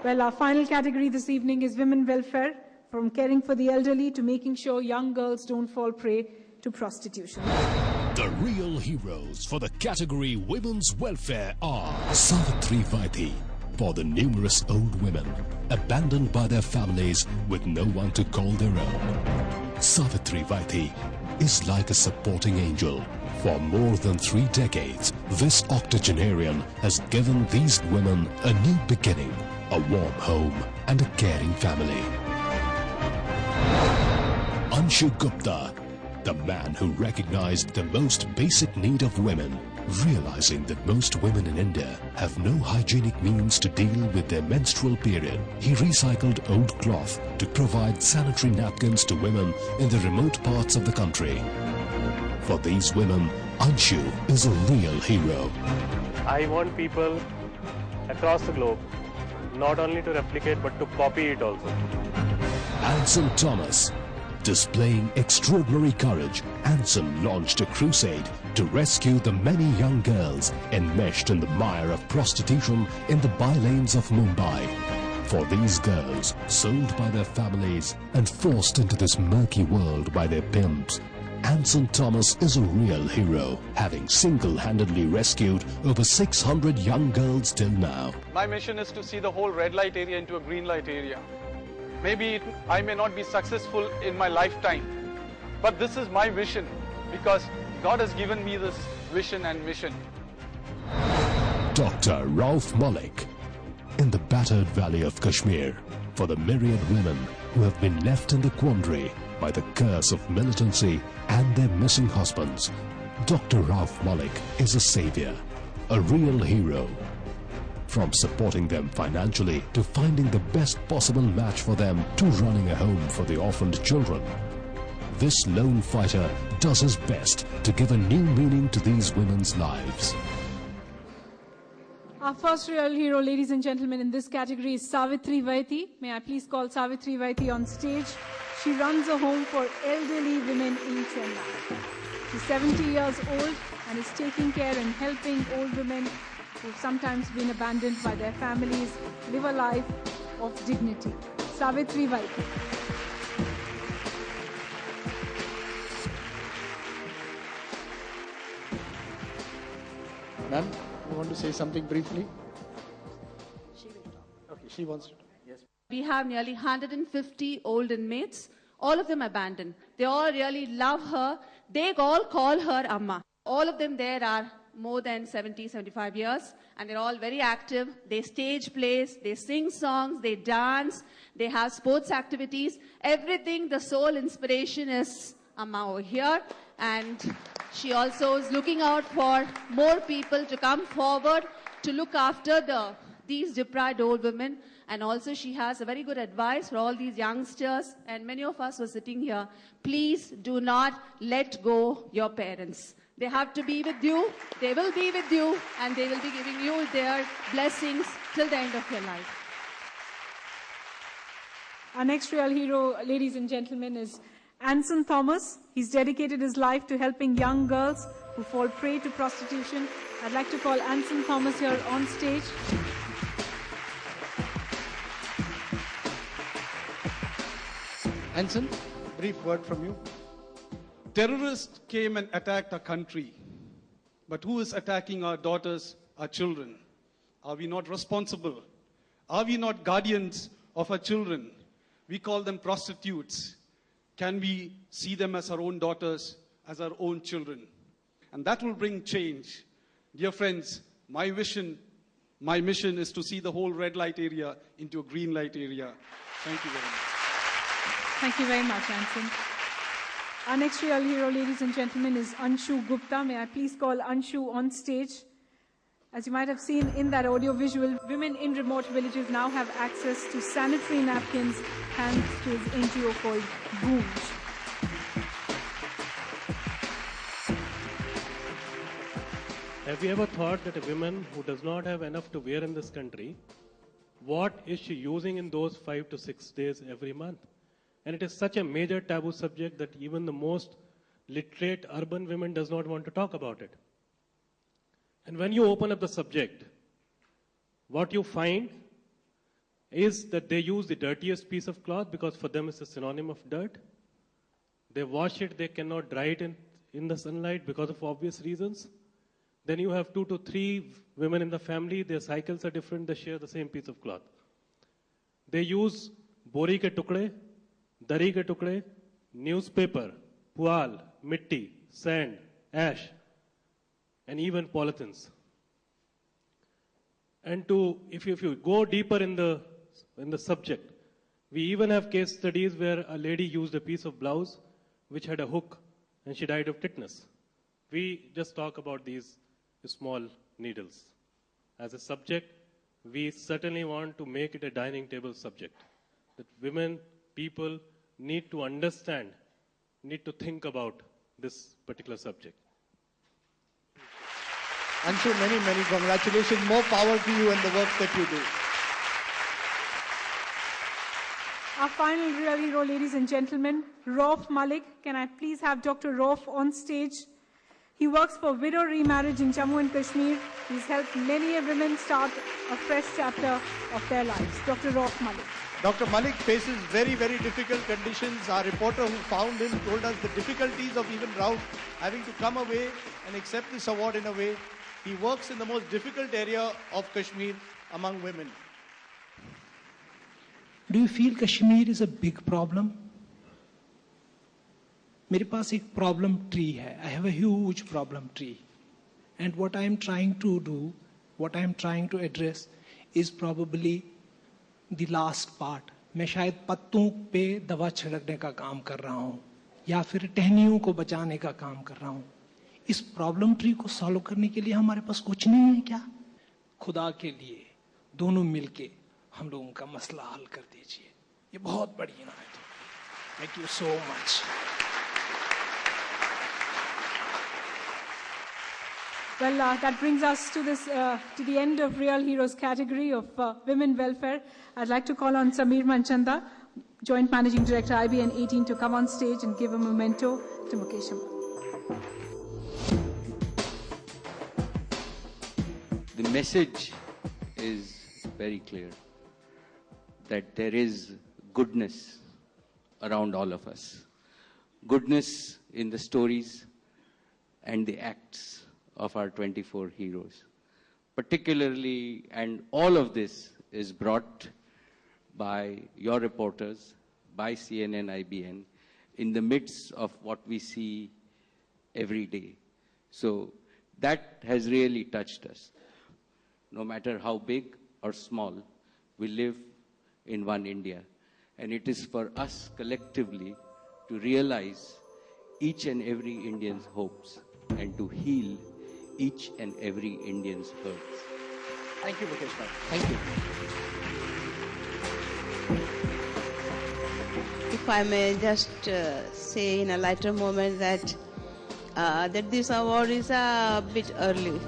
Well, our final category this evening is women welfare, from caring for the elderly to making sure young girls don't fall prey to prostitution. The real heroes for the category Women's Welfare are Savitri Vaidhi, for the numerous old women abandoned by their families with no one to call their own. Savitri Vaidhi is like a supporting angel. For more than 3 decades, this octogenarian has given these women a new beginning, a warm home and a caring family. Anshu Gupta, the man who recognized the most basic need of women, realizing that most women in India have no hygienic means to deal with their menstrual period, he recycled old cloth to provide sanitary napkins to women in the remote parts of the country. For these women, Anshu is a real hero. I want people across the globe not only to replicate but to copy it also. Anson Thomas. Displaying extraordinary courage, Anson launched a crusade to rescue the many young girls enmeshed in the mire of prostitution in the bylanes of Mumbai. For these girls, sold by their families and forced into this murky world by their pimps, Anson Thomas is a real hero, having single-handedly rescued over 600 young girls till now. My mission is to see the whole red light area into a green light area. Maybe I may not be successful in my lifetime, but this is my vision because God has given me this vision and mission. Dr. Rauf Malik, in the battered valley of Kashmir, for the myriad women who have been left in the quandary by the curse of militancy and their missing husbands, Dr. Rauf Malik is a savior, a real hero. From supporting them financially to finding the best possible match for them to running a home for the orphaned children, this lone fighter does his best to give a new meaning to these women's lives. Our first real hero, ladies and gentlemen, in this category is Savitri Vaidhi. May I please call Savitri Vaidhi on stage. She runs a home for elderly women in Chennai. She's 70 years old and is taking care and helping old women who've sometimes been abandoned by their families live a life of dignity. Savitri Vaidhi. Ma'am, you want to say something briefly? She will talk. Okay, she wants to talk. Yes. We have nearly 150 old inmates, all of them abandoned. They all really love her. They all call her Amma. All of them there are more than 70, 75 years, and they're all very active. They stage plays, they sing songs, they dance, they have sports activities. Everything, the sole inspiration is Amma over here. And she also is looking out for more people to come forward to look after these deprived old women. And also she has a very good advice for all these youngsters and many of us who are sitting here. Please do not let go your parents. They have to be with you, they will be with you, and they will be giving you their blessings till the end of your life. Our next real hero, ladies and gentlemen, is Anson Thomas. He's dedicated his life to helping young girls who fall prey to prostitution. I'd like to call Anson Thomas here on stage. Anson, brief word from you. Terrorists came and attacked our country. But who is attacking our daughters, our children? Are we not responsible? Are we not guardians of our children? We call them prostitutes. Can we see them as our own daughters, as our own children? And that will bring change. Dear friends, my mission is to see the whole red light area into a green light area. Thank you very much. Thank you very much, Anson. Our next real hero, ladies and gentlemen, is Anshu Gupta. May I please call Anshu on stage? As you might have seen in that audio visual, women in remote villages now have access to sanitary napkins thanks to his NGO called Goonj. Have you ever thought that a woman who does not have enough to wear in this country, what is she using in those 5 to 6 days every month? And it is such a major taboo subject that even the most literate urban women does not want to talk about it. And when you open up the subject, what you find is that they use the dirtiest piece of cloth because for them it's a synonym of dirt. They wash it, they cannot dry it in the sunlight because of obvious reasons. Then you have 2 to 3 women in the family, their cycles are different, they share the same piece of cloth. They use bori ke tukde, dari ke tukde, newspaper, pual, mitti, sand, ash, and even polythenes. And if you go deeper in the subject, we even have case studies where a lady used a piece of blouse which had a hook and she died of tetanus. We just talk about these small needles. As a subject, we certainly want to make it a dining table subject. That women, people need to understand, need to think about this particular subject. Anshu, many congratulations. More power to you and the work that you do. Our final real hero, ladies and gentlemen, Rauf Malik. Can I please have Dr. Rauf on stage? He works for Widow Remarriage in Jammu and Kashmir. He's helped many women start a fresh chapter of their lives. Dr. Rauf Malik. Dr. Malik faces very difficult conditions. Our reporter who found him told us the difficulties of even Rauf having to come away and accept this award in a way. He works in the most difficult area of Kashmir among women. Do you feel Kashmir is a big problem? मेरे पास एक problem tree है. I have a huge problem tree. And what I am trying to do, what I am trying to address is probably the last part. मैं शायद पत्तों पे दवा छिड़कने का काम कर रहा हूँ या फिर टहनियों को बचाने का काम कर रहा हूँ. इस प्रॉब्लम ट्री को सॉल्व करने के लिए हमारे पास कुछ नहीं है क्या? खुदा के लिए दोनों मिलके हम लोगों का मसला हल कर दीजिए. ये बहुत बड़ी इनायत है. Thank you so much. Well, that brings us to the end of Real Heroes category of women welfare. I'd like to call on Sameer Manchanda, Joint Managing Director, IBN 18, to come on stage and give a memento to Mukesh Ambani. The message is very clear, that there is goodness around all of us. Goodness in the stories and the acts of our 24 heroes. Particularly, and all of this is brought by your reporters, by CNN IBN, in the midst of what we see every day. So that has really touched us. No matter how big or small, we live in one India. And it is for us collectively to realize each and every Indian's hopes and to heal each and every Indian's hurts. Thank you, Mukesh. Thank you. If I may just say in a lighter moment that this award is a bit early.